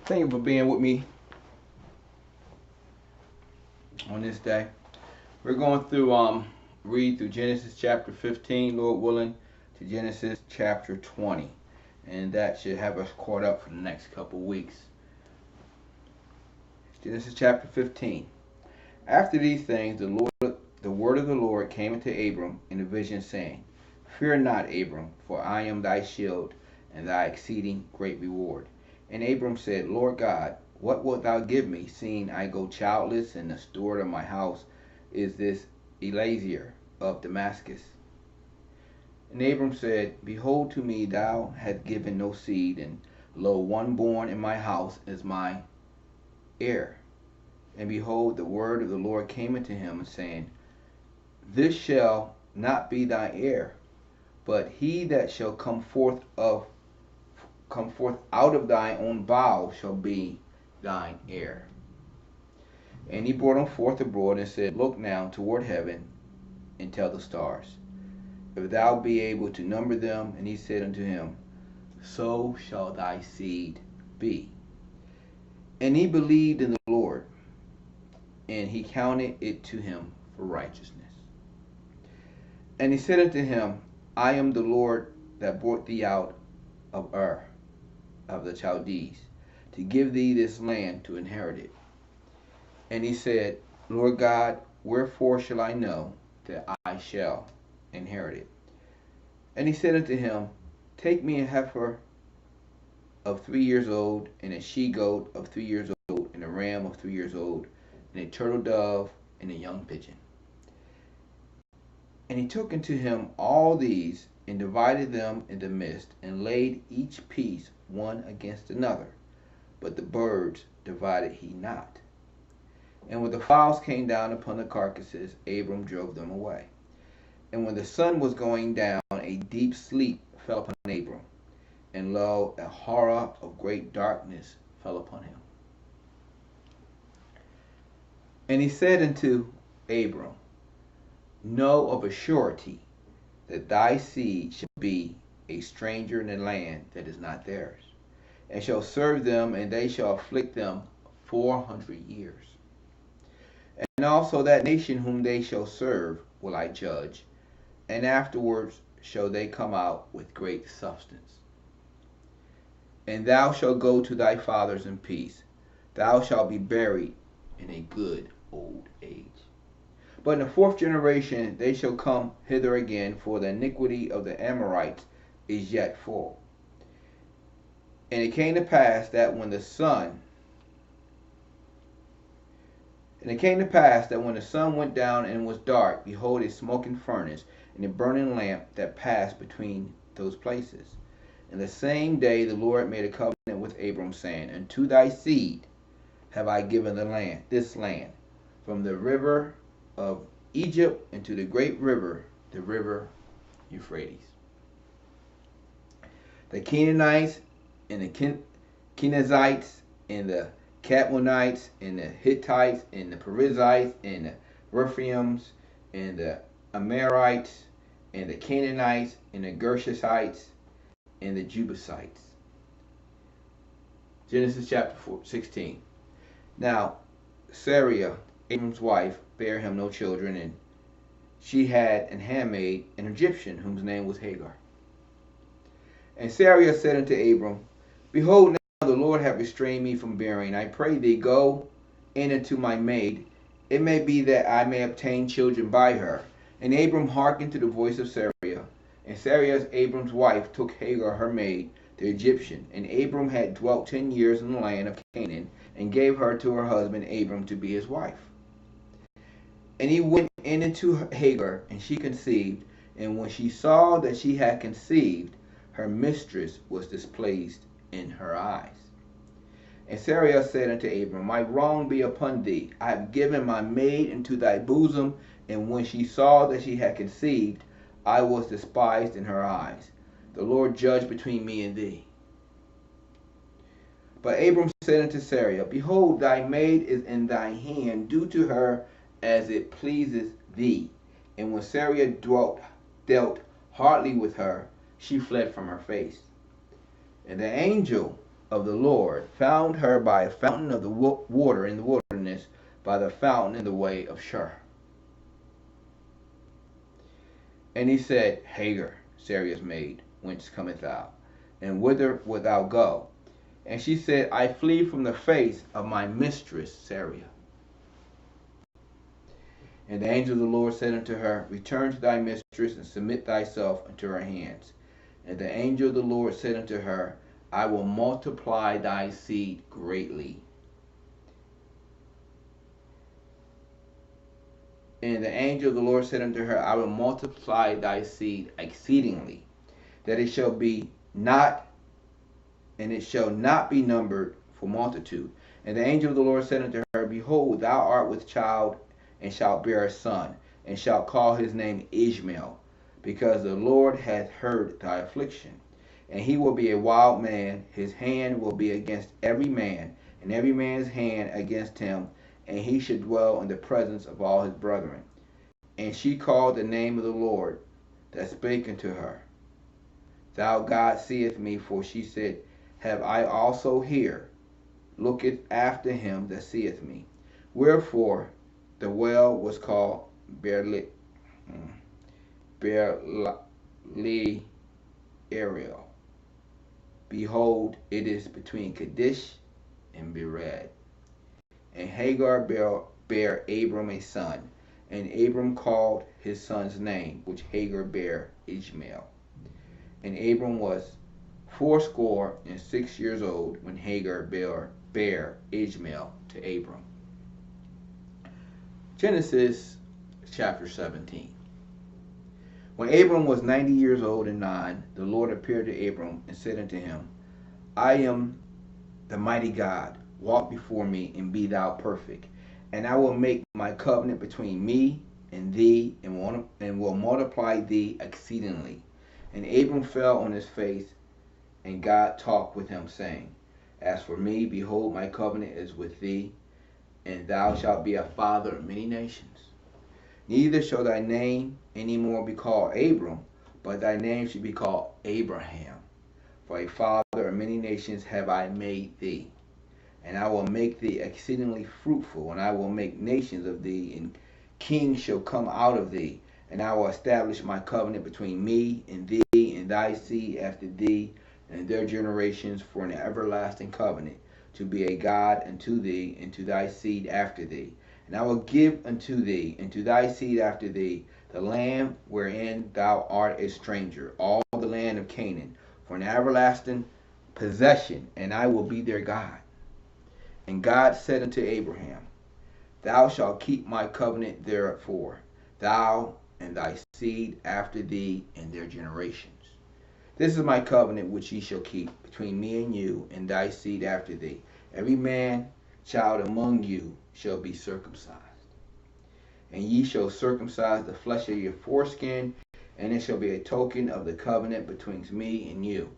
Thank you for being with me on this day. We're going through read through Genesis chapter 15, Lord willing, to Genesis chapter 20. And that should have us caught up for the next couple weeks. Genesis chapter 15. After these things, the word of the Lord came unto Abram in a vision, saying, Fear not, Abram, for I am thy shield and thy exceeding great reward. And Abram said, Lord God, what wilt thou give me, seeing I go childless, and the steward of my house is this Eliezer of Damascus? And Abram said, Behold, to me thou hast given no seed, and lo, one born in my house is my heir. And behold, the word of the Lord came unto him, saying, This shall not be thy heir, but he that shall come forth out of thy own bowels shall be thine heir. And he brought him forth abroad, and said, Look now toward heaven, and tell the stars, if thou be able to number them. And he said unto him, So shall thy seed be. And he believed in the Lord, and he counted it to him for righteousness. And he said unto him, I am the Lord that brought thee out of Ur of the Chaldees, to give thee this land to inherit it. And he said, Lord God, wherefore shall I know that I shall inherit it? And he said unto him, Take me a heifer of 3 years old, and a she-goat of 3 years old, and a ram of 3 years old, and a turtle dove, and a young pigeon. And he took unto him all these, and divided them in the midst, and laid each piece one against another. But the birds divided he not. And when the fowls came down upon the carcasses, Abram drove them away. And when the sun was going down, a deep sleep fell upon Abram, and lo, a horror of great darkness fell upon him. And he said unto Abram, Know of a surety that thy seed shall be a stranger in the land that is not theirs, and shall serve them, and they shall afflict them 400 years. And also that nation whom they shall serve will I judge, and afterwards shall they come out with great substance. And thou shalt go to thy fathers in peace. Thou shalt be buried in a good old age. But in the fourth generation they shall come hither again, for the iniquity of the Amorites is yet full. And it came to pass that when the sun went down and was dark, behold, a smoking furnace and a burning lamp that passed between those places. And the same day the Lord made a covenant with Abram, saying, Unto thy seed have I given this land, from the river of Egypt into the great river, the river Euphrates. The Canaanites and the Kenizzites and the Cadmonites and the Hittites and the Perizzites and the Rephaims and the Amorites and the Canaanites and the Gershites and the Jebusites. Genesis chapter 16. Now Sarai, Abram's wife, bare him no children, and she had an handmaid, an Egyptian, whose name was Hagar. And Sarai said unto Abram, Behold, now the Lord hath restrained me from bearing. I pray thee, go in unto my maid. It may be that I may obtain children by her. And Abram hearkened to the voice of Sarai. And Sarai, Abram's wife, took Hagar her maid, the Egyptian. And Abram had dwelt 10 years in the land of Canaan, and gave her to her husband Abram to be his wife. And he went in unto Hagar, and she conceived. And when she saw that she had conceived, her mistress was displeased in her eyes. And Sarai said unto Abram, My wrong be upon thee. I have given my maid into thy bosom. And when she saw that she had conceived, I was despised in her eyes. The Lord judge between me and thee. But Abram said unto Sarai, Behold, thy maid is in thy hand. Do to her as it pleases thee. And when Sarai dealt hardly with her, she fled from her face. And the angel of the Lord found her by a fountain of the water in the wilderness, by the fountain in the way of Shur. And he said, Hagar, Sarah's maid, whence cometh thou? And whither wilt thou go? And she said, I flee from the face of my mistress Sarah. And the angel of the Lord said unto her, Return to thy mistress, and submit thyself unto her hands. And the angel of the Lord said unto her, I will multiply thy seed greatly. And the angel of the Lord said unto her, I will multiply thy seed exceedingly, that it shall be not, and it shall not be numbered for multitude. And the angel of the Lord said unto her, Behold, thou art with child, and shalt bear a son, and shalt call his name Ishmael, because the Lord hath heard thy affliction. And he will be a wild man, his hand will be against every man, and every man's hand against him, and he should dwell in the presence of all his brethren. And she called the name of the Lord that spake unto her, Thou God seest me, for she said, Have I also here looketh after him that seeth me? Wherefore the well was called Beer-Lahai Ariel. Behold, it is between Kadesh and Bered. And Hagar bare Abram a son, and Abram called his son's name, which Hagar bare, Ishmael. And Abram was 86 old when Hagar bare Ishmael to Abram. Genesis chapter 17. When Abram was 90 years old and 9, the Lord appeared to Abram and said unto him, I am the mighty God. Walk before me and be thou perfect. And I will make my covenant between me and thee, and will multiply thee exceedingly. And Abram fell on his face, and God talked with him, saying, As for me, behold, my covenant is with thee, and thou shalt be a father of many nations. Neither shall thy name any more be called Abram, but thy name shall be called Abraham. For a father of many nations have I made thee. And I will make thee exceedingly fruitful, and I will make nations of thee, and kings shall come out of thee. And I will establish my covenant between me and thee and thy seed after thee, and their generations, for an everlasting covenant, to be a God unto thee and to thy seed after thee. And I will give unto thee and to thy seed after thee the land wherein thou art a stranger, all the land of Canaan, for an everlasting possession, and I will be their God. And God said unto Abraham, Thou shalt keep my covenant therefore, thou and thy seed after thee and their generations. This is my covenant which ye shall keep between me and you and thy seed after thee. Every man child among you shall be circumcised. And ye shall circumcise the flesh of your foreskin, and it shall be a token of the covenant betwixt me and you.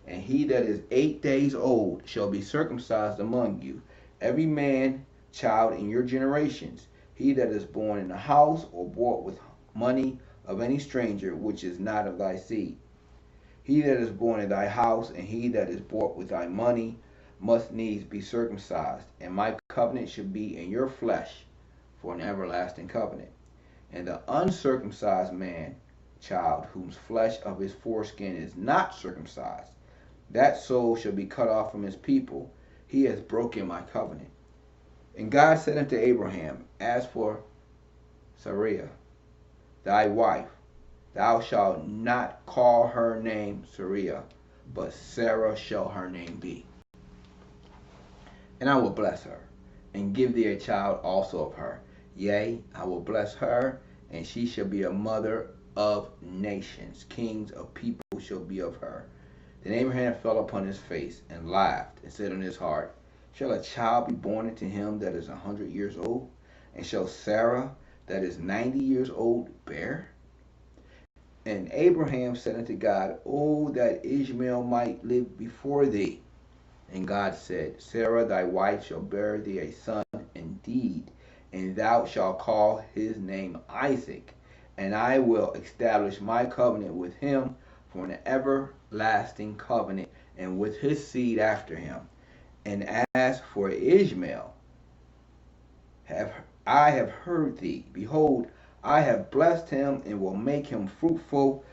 And he that is 8 days old shall be circumcised among you, every man child in your generations, he that is born in a house or bought with money of any stranger which is not of thy seed. He that is born in thy house, and he that is bought with thy money, must needs be circumcised, and my covenant shall be in your flesh for an everlasting covenant. And the uncircumcised man child, whose flesh of his foreskin is not circumcised, that soul shall be cut off from his people. He has broken my covenant. And God said unto Abraham, As for Sarai, thy wife, thou shalt not call her name Sarai, but Sarah shall her name be. And I will bless her, and give thee a child also of her. Yea, I will bless her, and she shall be a mother of nations. Kings of people shall be of her. Then Abraham fell upon his face, and laughed, and said in his heart, Shall a child be born unto him that is 100 years old? And shall Sarah, that is 90 years old, bear? And Abraham said unto God, Oh, that Ishmael might live before thee. And God said, Sarah thy wife shall bear thee a son indeed, and thou shalt call his name Isaac. And I will establish my covenant with him for an everlasting covenant, and with his seed after him. And as for Ishmael, I have heard thee. Behold, I have blessed him, and will make him fruitful,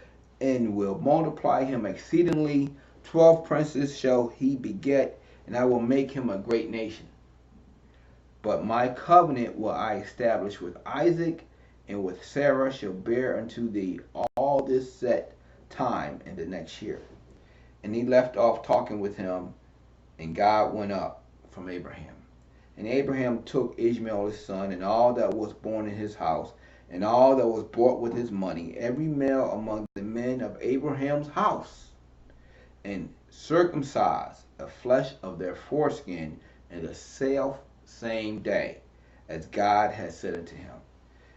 and will multiply him exceedingly. 12 princes shall he beget, and I will make him a great nation. But my covenant will I establish with Isaac, and with Sarah shall bear unto thee all this set time in the next year. And he left off talking with him, and God went up from Abraham. And Abraham took Ishmael his son, and all that was born in his house, and all that was bought with his money, every male among the men of Abraham's house, and circumcised the flesh of their foreskin in the self same day, as God had said unto him.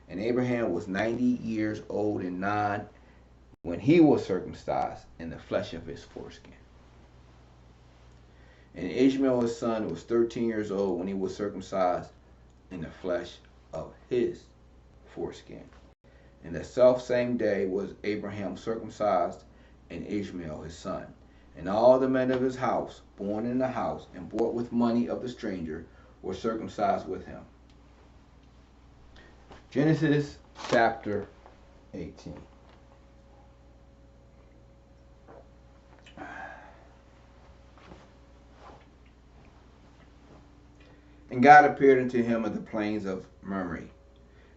And Abraham was 90 years old and 9 when he was circumcised in the flesh of his foreskin. And Ishmael his son was 13 years old when he was circumcised in the flesh of his foreskin. And the self same day was Abraham circumcised, and Ishmael his son. And all the men of his house, born in the house, and bought with money of the stranger, were circumcised with him. Genesis chapter 18. And God appeared unto him at the plains of Mamre.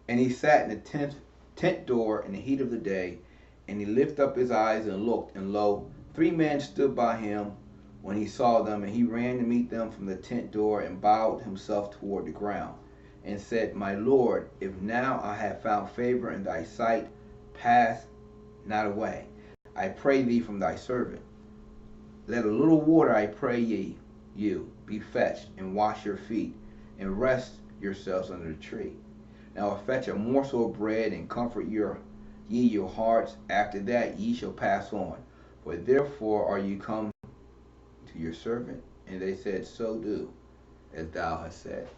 And he sat in the tent door in the heat of the day. And he lifted up his eyes and looked, and lo, 3 men stood by him when he saw them. And he ran to meet them from the tent door, and bowed himself toward the ground, and said, My Lord, if now I have found favor in thy sight, pass not away, I pray thee, from thy servant. Let a little water, I pray you, be fetched, and wash your feet, and rest yourselves under the tree. Now fetch a morsel of bread, and comfort ye your hearts. After that ye shall pass on. For therefore are you come to your servant? And they said, So do, as thou hast said.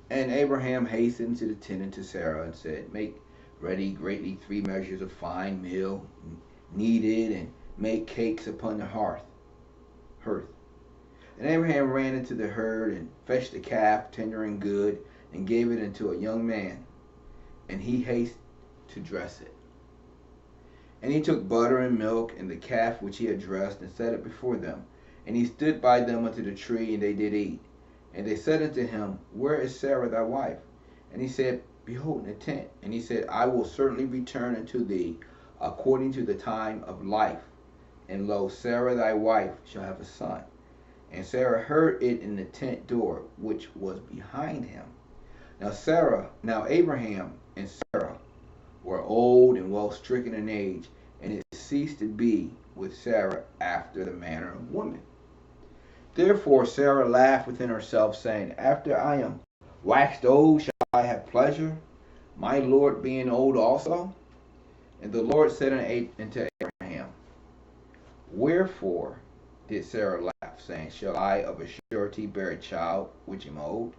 And Abraham hastened to the tent unto Sarah, and said, Make ready greatly 3 measures of fine meal, kneaded, and make cakes upon the hearth. And Abraham ran into the herd, and fetched a calf, tender and good, and gave it unto a young man, and he hasted to dress it. And he took butter and milk, and the calf which he had dressed, and set it before them. And he stood by them unto the tree, and they did eat. And they said unto him, Where is Sarah thy wife? And he said, Behold, in the tent. And he said, I will certainly return unto thee according to the time of life. And lo, Sarah thy wife shall have a son. And Sarah heard it in the tent door, which was behind him. Now Abraham and Sarah were old and well stricken in age, and it ceased to be with Sarah after the manner of women. Therefore Sarah laughed within herself, saying, After I am waxed old, shall I have pleasure, my Lord being old also? And the Lord said unto Abraham, Wherefore did Sarah laugh, saying, Shall I of a surety bear a child which am old?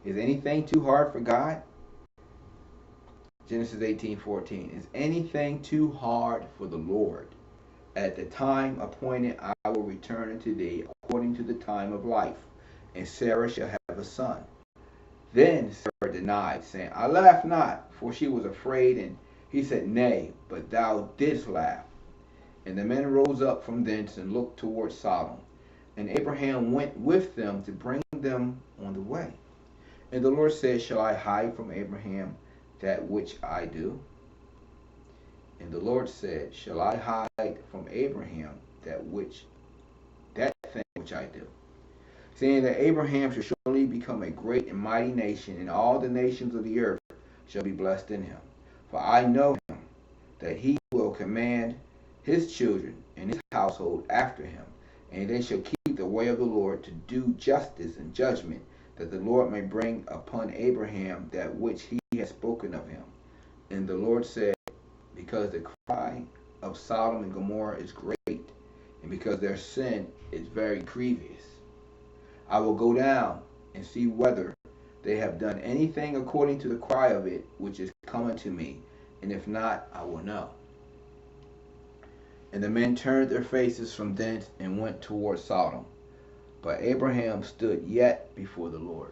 Is anything too hard for God? Genesis 18:14. Is anything too hard for the Lord? At the time appointed I will return unto thee according to the time of life, and Sarah shall have a son. Then Sarah denied, saying, I laugh not, for she was afraid. And he said, Nay, but thou didst laugh. And the men rose up from thence, and looked toward Sodom. And Abraham went with them to bring them on the way. And the Lord said, Shall I hide from Abraham that which I do? And the Lord said, Shall I hide from Abraham that thing which I do? Saying that Abraham shall surely become a great and mighty nation, and all the nations of the earth shall be blessed in him. For I know him, that he will command his children and his household after him, and they shall keep the way of the Lord, to do justice and judgment, that the Lord may bring upon Abraham that which he has spoken of him. And the Lord said, Because the cry of Sodom and Gomorrah is great, and because their sin is very grievous, I will go down and see whether they have done anything according to the cry of it which is coming to me, and if not, I will know. And the men turned their faces from thence and went toward Sodom. But Abraham stood yet before the Lord.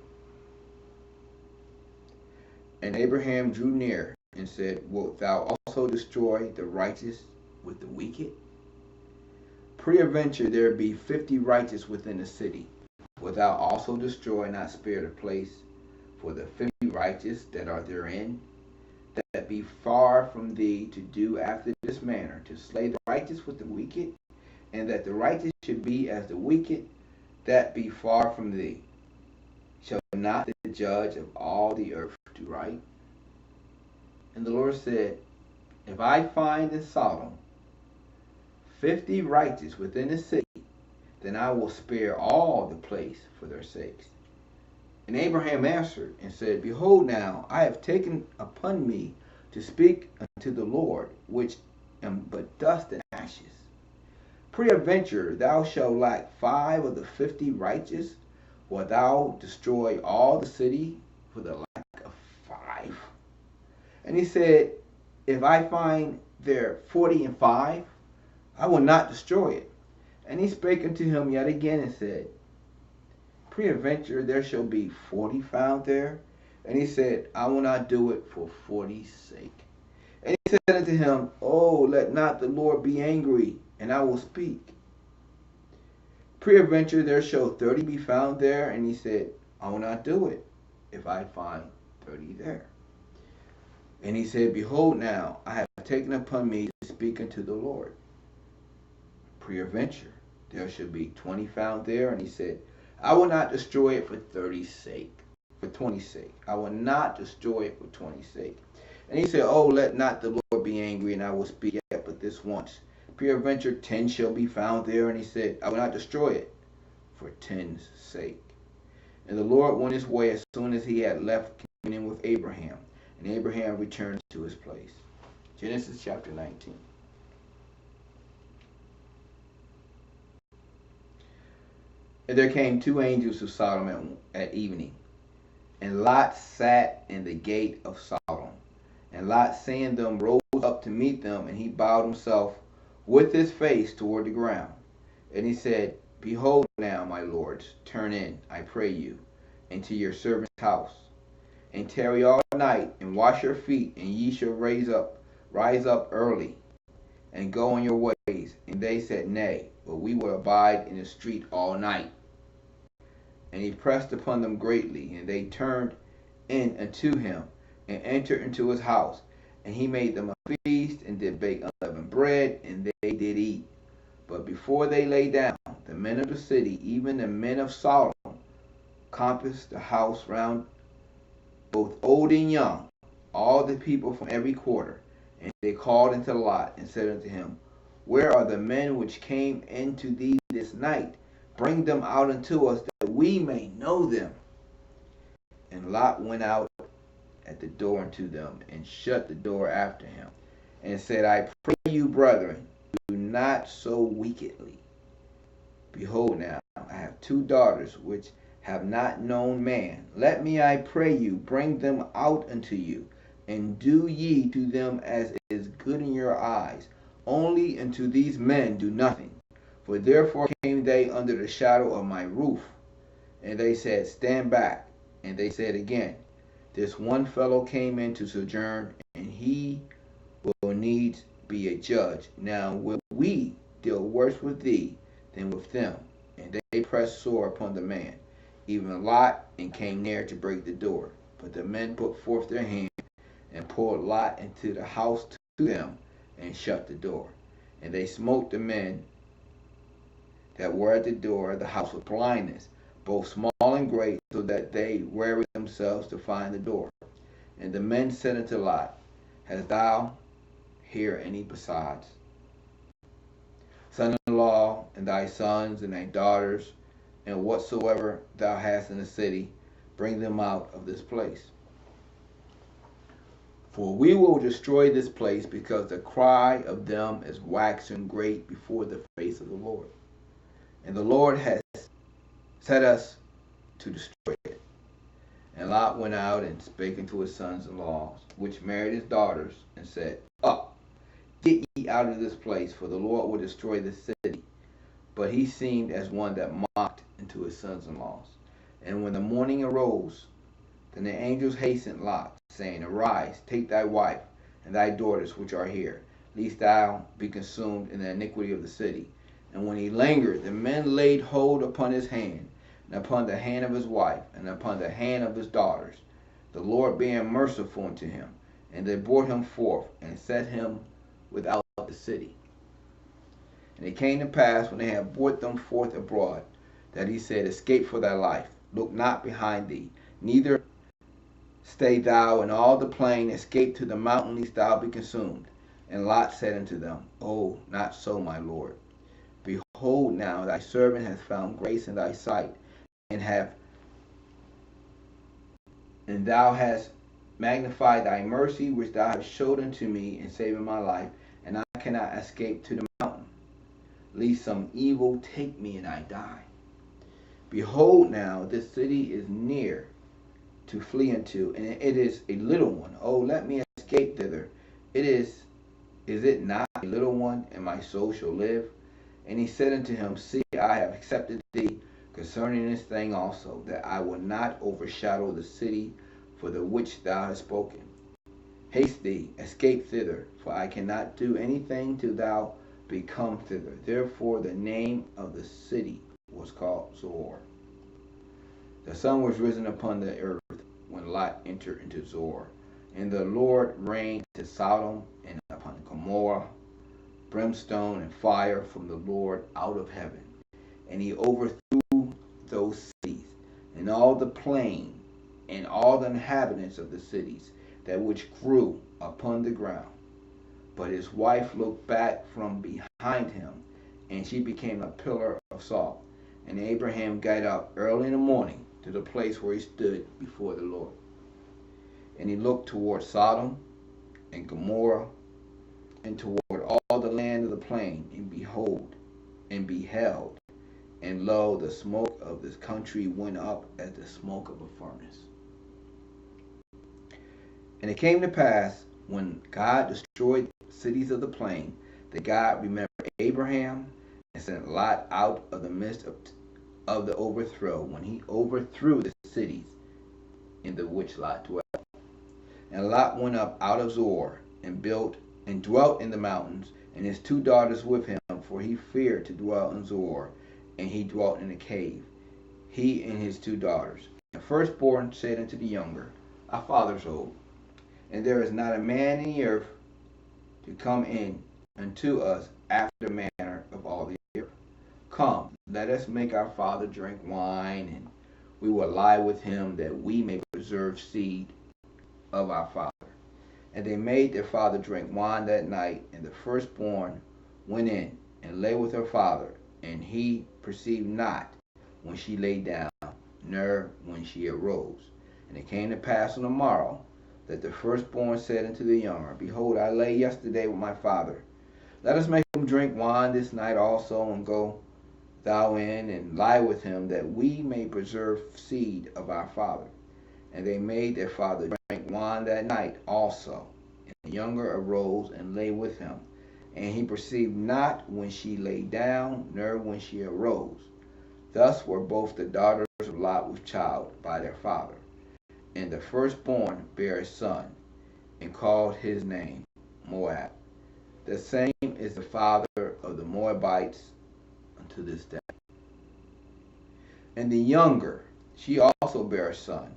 And Abraham drew near and said, Wilt thou also destroy the righteous with the wicked? Peradventure there be 50 righteous within the city. Wilt thou also destroy, not spare the place for the 50 righteous that are therein? That be far from thee to do after this manner, to slay the righteous with the wicked, and that the righteous should be as the wicked, that be far from thee. Shall not the judge of all the earth do right? And the Lord said, If I find in Sodom 50 righteous within the city, then I will spare all the place for their sakes. And Abraham answered and said, Behold now, I have taken upon me to speak unto the Lord, which am but dust and ashes. Peradventure thou shalt lack 5 of the 50 righteous, wilt thou destroy all the city for the lack of 5? And he said, If I find there 40 and 5, I will not destroy it. And he spake unto him yet again and said, Peradventure there shall be 40 found there. And he said, I will not do it for 40's sake. And he said unto him, Oh, let not the Lord be angry, and I will speak. Peradventure there shall 30 be found there. And he said, I will not do it, if I find 30 there. And he said, Behold now, I have taken upon me to speak unto the Lord. Peradventure there shall be 20 found there. And he said, I will not destroy it for 30's sake, for 20's sake. I will not destroy it for 20's sake. And he said, Oh, let not the Lord be angry, and I will speak yet but this once. Peradventure 10 shall be found there. And he said, I will not destroy it for 10's sake. And the Lord went his way as soon as he had left communion with Abraham. And Abraham returned to his place. Genesis chapter 19. And there came 2 angels of Sodom at evening, and Lot sat in the gate of Sodom. And Lot, seeing them, rose up to meet them, and he bowed himself with his face toward the ground. And he said, Behold now, my lords, turn in, I pray you, into your servant's house, and tarry all night, and wash your feet, and ye shall rise up early, and go on your ways. And they said, Nay, but we will abide in the street all night. And he pressed upon them greatly, and they turned in unto him, and entered into his house. And he made them a feast, and did bake unleavened bread, and they did eat. But before they lay down, the men of the city, even the men of Sodom, compassed the house round, both old and young, all the people from every quarter. And they called unto Lot, and said unto him, Where are the men which came into thee this night? Bring them out unto us, that we may know them. And Lot went out at the door unto them, and shut the door after him, and said, I pray you, brethren, do not so wickedly. Behold now, I have 2 daughters, which have not known man. Let me, I pray you, bring them out unto you, and do ye to them as is good in your eyes. Only unto these men do nothing. For therefore came they under the shadow of my roof. And they said, Stand back. And they said again, This one fellow came in to sojourn, and he will needs be a judge. Now will we deal worse with thee than with them? And they pressed sore upon the man, even Lot, and came near to break the door. But the men put forth their hand, and pulled Lot into the house to them, and shut the door. And they smote the men that were at the door of the house with blindness, both small and great, so that they wearied themselves to find the door. And the men said unto Lot, Hast thou here any besides son-in-law, and thy sons, and thy daughters, and whatsoever thou hast in the city, bring them out of this place? For we will destroy this place, because the cry of them is waxen great before the face of the Lord. And the Lord has set us to destroy it. And Lot went out and spake unto his sons-in-law, which married his daughters, and said, Up, Get ye out of this place, for the Lord will destroy the city. But he seemed as one that mocked unto his sons-in-laws. And when the morning arose, then the angels hastened Lot, saying, Arise, take thy wife and thy daughters which are here, lest thou be consumed in the iniquity of the city. And when he lingered, the men laid hold upon his hand, and upon the hand of his wife, and upon the hand of his daughters, the Lord being merciful unto him. And they brought him forth, and set him without the city. And it came to pass, when they had brought them forth abroad, that he said, Escape for thy life, look not behind thee, neither stay thou in all the plain, escape to the mountain, lest thou be consumed. And Lot said unto them, Oh, not so, my Lord. Behold, now thy servant hath found grace in thy sight, and thou hast magnified thy mercy, which thou hast showed unto me in saving my life, and I cannot escape to the mountain, lest some evil take me and I die. Behold, now this city is near to flee into, and it is a little one. Oh, let me escape thither. Is it not a little one, and my soul shall live? And he said unto him, See, I have accepted thee concerning this thing also, that I will not overshadow the city for the which thou hast spoken. Haste thee, escape thither, for I cannot do anything till thou be come thither. Therefore the name of the city was called Zoar. The sun was risen upon the earth when Lot entered into Zoar. And the Lord rained to Sodom and upon Gomorrah brimstone and fire from the Lord out of heaven. And he overthrew those cities, and all the plain, and all the inhabitants of the cities, that which grew upon the ground. But his wife looked back from behind him, and she became a pillar of salt. And Abraham got up early in the morning to the place where he stood before the Lord. And he looked toward Sodom and Gomorrah, and toward all the land of the plain, and beheld, and lo, the smoke of this country went up as the smoke of a furnace. And it came to pass, when God destroyed the cities of the plain, that God remembered Abraham, and sent Lot out of the midst of the overthrow, when he overthrew the cities in the which Lot dwelt. And Lot went up out of Zoar, and built and dwelt in the mountains, and his two daughters with him, for he feared to dwell in Zoar, and he dwelt in a cave, he and his two daughters. The firstborn said unto the younger, Our father's old, and there is not a man in the earth to come in unto us after the manner of all the earth. Come, let us make our father drink wine, and we will lie with him, that we may preserve seed of our father. And they made their father drink wine that night, and the firstborn went in and lay with her father, and he perceived not when she lay down, nor when she arose. And it came to pass on the morrow, that the firstborn said unto the younger, Behold, I lay yesterday with my father. Let us make him drink wine this night also, and go thou in and lie with him, that we may preserve seed of our father. And they made their father drink wine that night also. And the younger arose and lay with him. And he perceived not when she lay down, nor when she arose. Thus were both the daughters of Lot with child by their father. And the firstborn bare a son, and called his name Moab. The same is the father of the Moabites unto this day. And the younger, she also bare a son,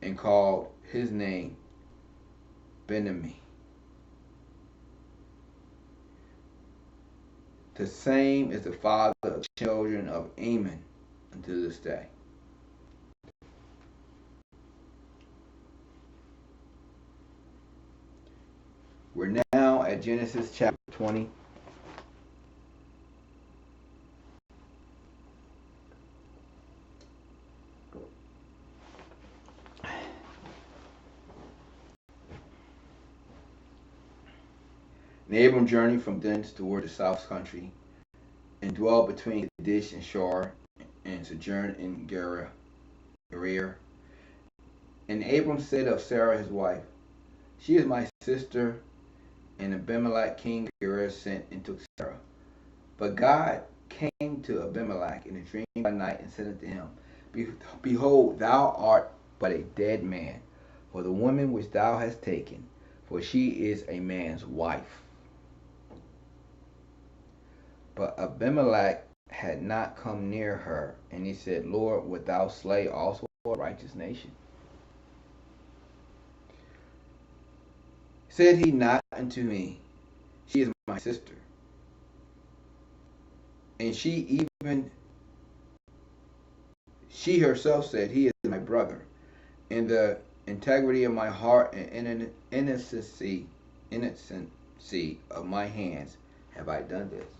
and called his name Ben-ammi. The same is the father of the children of Ammon unto this day. We're now at Genesis chapter 20. And Abram journeyed from thence toward the south country, and dwelt between Kadesh and Shur, and sojourned in Gerar. And Abram said of Sarah his wife, She is my sister, And Abimelech king of Gerar sent and took Sarah. But God came to Abimelech in a dream by night and said unto him, Behold, thou art but a dead man, for the woman which thou hast taken, for she is a man's wife. But Abimelech had not come near her, and he said, Lord, wilt thou slay also a righteous nation? Said he not unto me, She is my sister. And she herself said, He is my brother. In the integrity of my heart and innocency of my hands have I done this.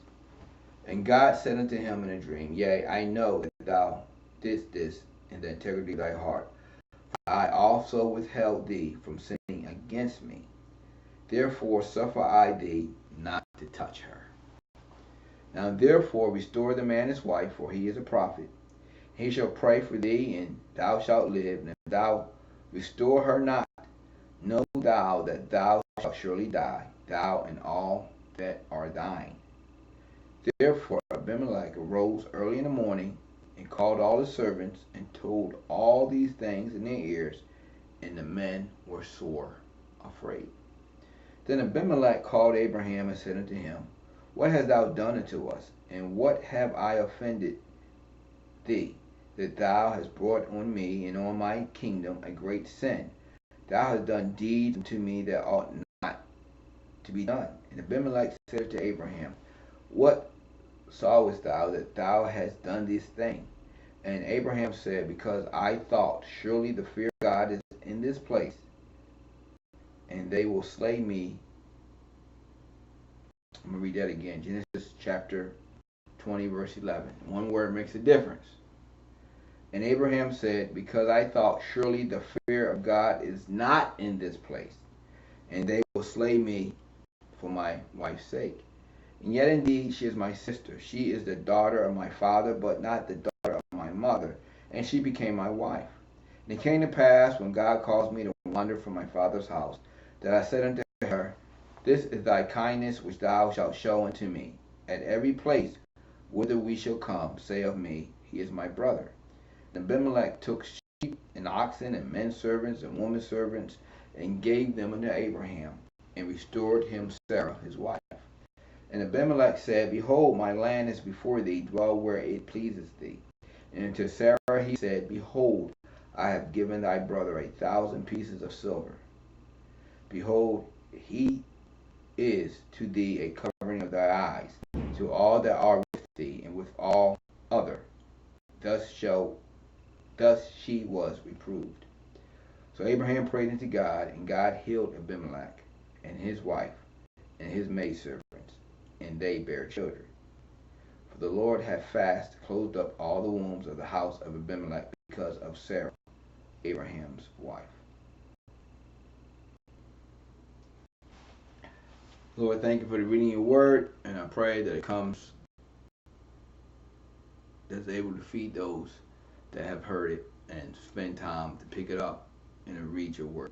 And God said unto him in a dream, Yea, I know that thou didst this in the integrity of thy heart. I also withheld thee from sinning against me. Therefore suffer I thee not to touch her. Now therefore restore the man his wife, for he is a prophet. He shall pray for thee, and thou shalt live. And if thou restore her not, know thou that thou shalt surely die, thou and all that are thine. Therefore Abimelech arose early in the morning, and called all his servants, and told all these things in their ears, and the men were sore afraid. Then Abimelech called Abraham and said unto him, What hast thou done unto us, and what have I offended thee, that thou hast brought on me and on my kingdom a great sin? Thou hast done deeds unto me that ought not to be done. And Abimelech said unto Abraham, What sawest thou that thou hast done this thing? And Abraham said, Because I thought, surely the fear of God is in this place, and they will slay me. I'm going to read that again. Genesis chapter 20, verse 11. One word makes a difference. And Abraham said, Because I thought, surely the fear of God is not in this place, and they will slay me for my wife's sake. And yet indeed she is my sister. She is the daughter of my father, but not the daughter of my mother. And she became my wife. And it came to pass, when God caused me to wander from my father's house, that I said unto her, This is thy kindness which thou shalt show unto me. At every place whither we shall come, say of me, He is my brother. And Abimelech took sheep and oxen and men servants and women servants, and gave them unto Abraham, and restored him Sarah his wife. And Abimelech said, Behold, my land is before thee, dwell where it pleases thee. And unto Sarah he said, Behold, I have given thy brother 1,000 pieces of silver. Behold, he is to thee a covering of thy eyes, to all that are with thee, and with all other. Thus she was reproved. So Abraham prayed unto God, and God healed Abimelech and his wife and his maidservants, and they bare children. For the Lord hath fast closed up all the wombs of the house of Abimelech because of Sarah, Abraham's wife. Lord, thank you for the reading of your word, and I pray that it comes, that's able to feed those that have heard it and spend time to pick it up and to read your word.